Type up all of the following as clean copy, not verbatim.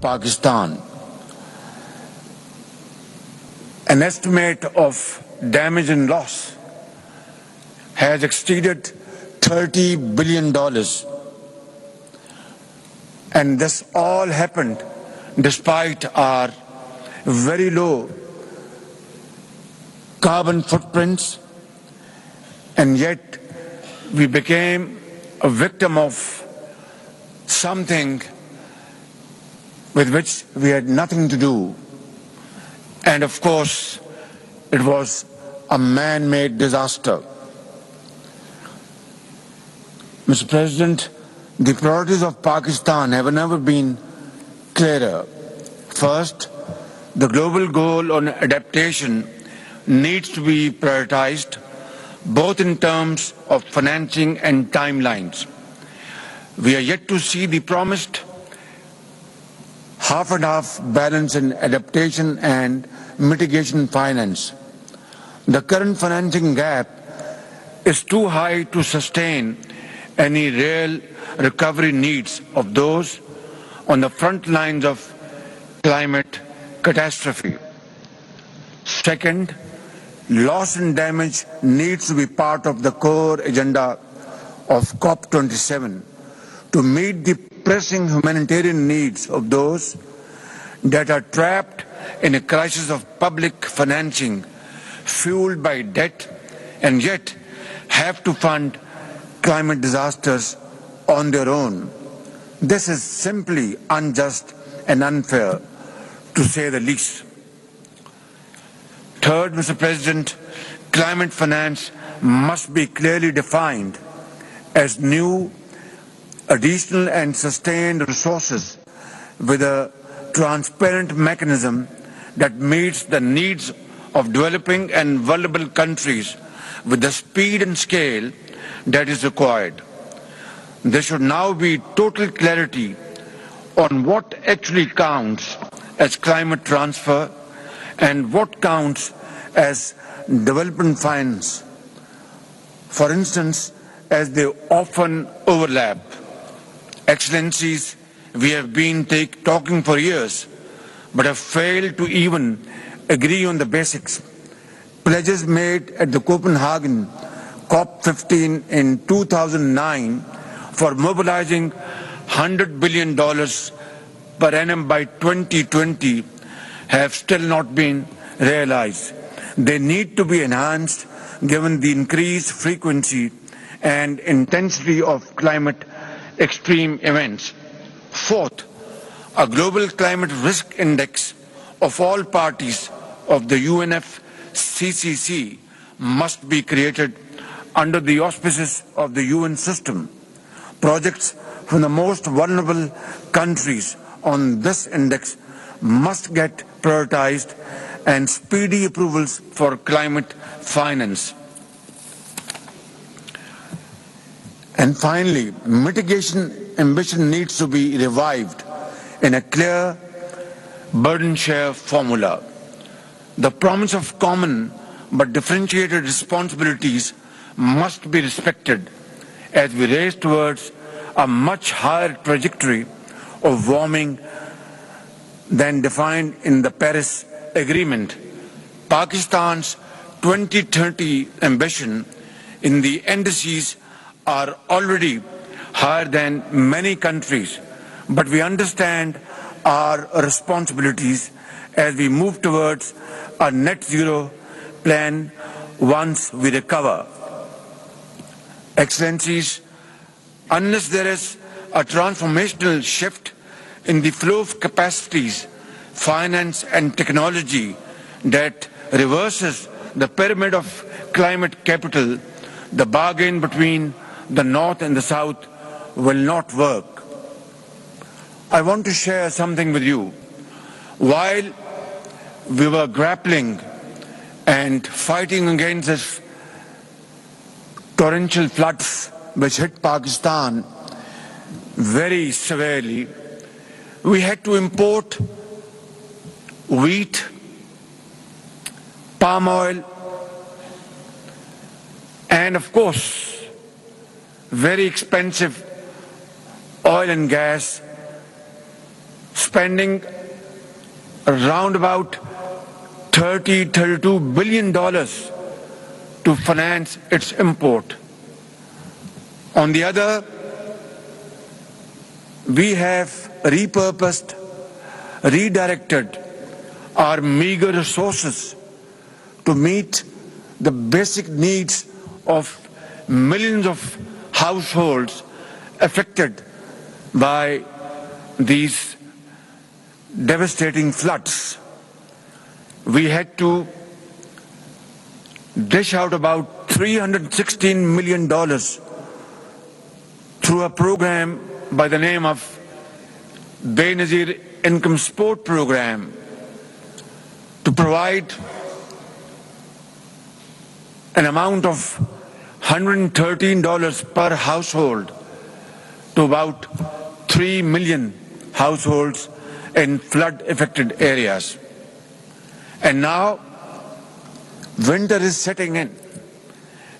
Pakistan. An estimate of damage and loss has exceeded $30 billion. And this all happened despite our very low carbon footprints, and yet we became a victim of something with which we had nothing to do. And of course, it was a man-made disaster. Mr. President, the priorities of Pakistan have never been clearer. First, the global goal on adaptation needs to be prioritized, both in terms of financing and timelines. We are yet to see the promised half and half balance in adaptation and mitigation finance. The current financing gap is too high to sustain any real recovery needs of those on the front lines of climate catastrophe. Second, loss and damage needs to be part of the core agenda of COP27 to meet the pressing humanitarian needs of those that are trapped in a crisis of public financing fueled by debt and yet have to fund climate disasters on their own. This is simply unjust and unfair, to say the least. Third, Mr. President, climate finance must be clearly defined as new, additional and sustained resources with a transparent mechanism that meets the needs of developing and vulnerable countries with the speed and scale that is required. There should now be total clarity on what actually counts as climate transfer and what counts as development finance. For instance, as they often overlap. Excellencies, we have been talking for years, but have failed to even agree on the basics. Pledges made at the Copenhagen COP15 in 2009 for mobilizing $100 billion per annum by 2020 have still not been realized. They need to be enhanced given the increased frequency and intensity of climate extreme events. Fourth, a global climate risk index of all parties of the UNFCCC must be created under the auspices of the UN system. Projects from the most vulnerable countries on this index must get prioritized and speedy approvals for climate finance. And finally, mitigation ambition needs to be revived in a clear burden share formula. The promise of common but differentiated responsibilities must be respected as we race towards a much higher trajectory of warming than defined in the Paris Agreement. Pakistan's 2030 ambition in the indices are already higher than many countries, but we understand our responsibilities as we move towards a net zero plan once we recover. Excellencies, unless there is a transformational shift in the flow of capacities, finance and technology that reverses the pyramid of climate capital, the bargain between the North and the South will not work. I want to share something with you. While we were grappling and fighting against this torrential floods which hit Pakistan very severely, we had to import wheat, palm oil, and of course, very expensive oil and gas spending around about $32 billion to finance its import. On the other, we have repurposed, redirected our meager resources to meet the basic needs of millions of households affected by these devastating floods. We had to dish out about $316 million through a program by the name of Benazir Income Support Program to provide an amount of $113 per household to about 3 million households in flood-affected areas. And now winter is setting in,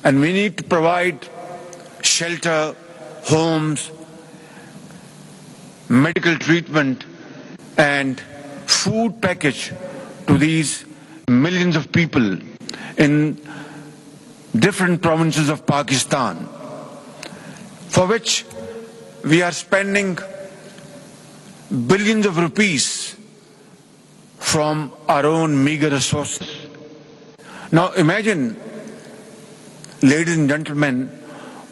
and we need to provide shelter, homes, medical treatment, and food package to these millions of people in different provinces of Pakistan, for which we are spending billions of rupees from our own meager resources. Now imagine, ladies and gentlemen,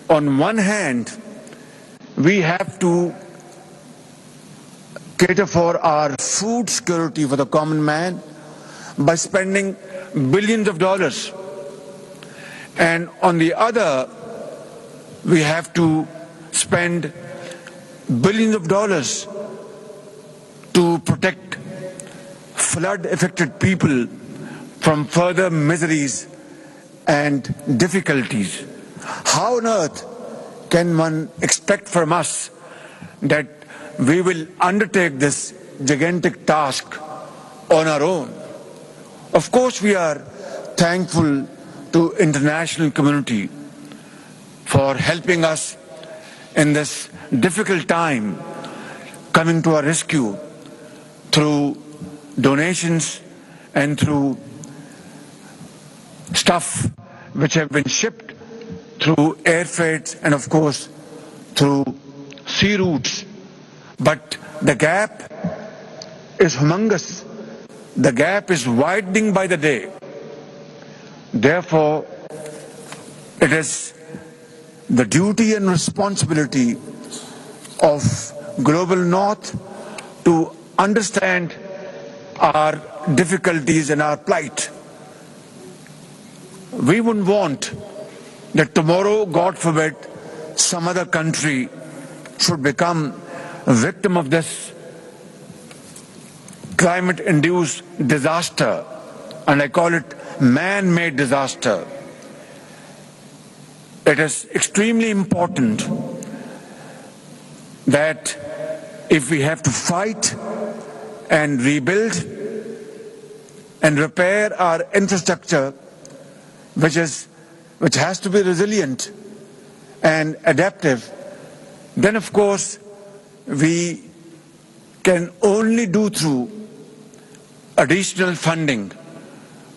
on one hand, we have to cater for our food security for the common man by spending billions of dollars. And on the other, we have to spend billions of dollars to protect flood-affected people from further miseries and difficulties. How on earth can one expect from us that we will undertake this gigantic task on our own? Of course, we are thankful to international community for helping us in this difficult time, coming to our rescue through donations and through stuff which have been shipped through air freights and of course through sea routes. But the gap is humongous. The gap is widening by the day. Therefore, it is the duty and responsibility of Global North to understand our difficulties and our plight. We wouldn't want that tomorrow, God forbid, some other country should become a victim of this climate-induced disaster, and I call it man-made disaster. It is extremely important that if we have to fight and rebuild and repair our infrastructure, which has to be resilient and adaptive, then of course we can only do through additional funding,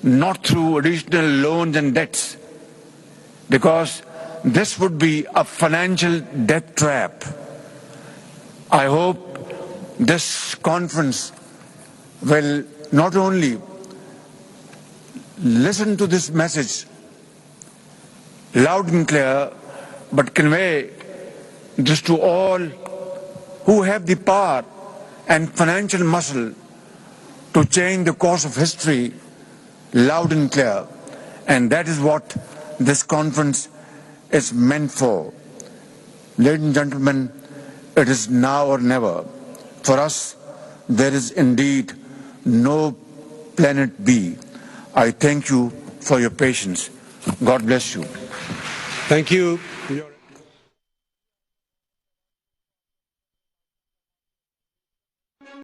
not through additional loans and debts, because this would be a financial death trap. I hope this conference will not only listen to this message loud and clear, but convey this to all who have the power and financial muscle to change the course of history loud and clear. And that is what this conference is meant for. Ladies and gentlemen, it is now or never. For us, there is indeed no planet B. I thank you for your patience. God bless you. Thank you.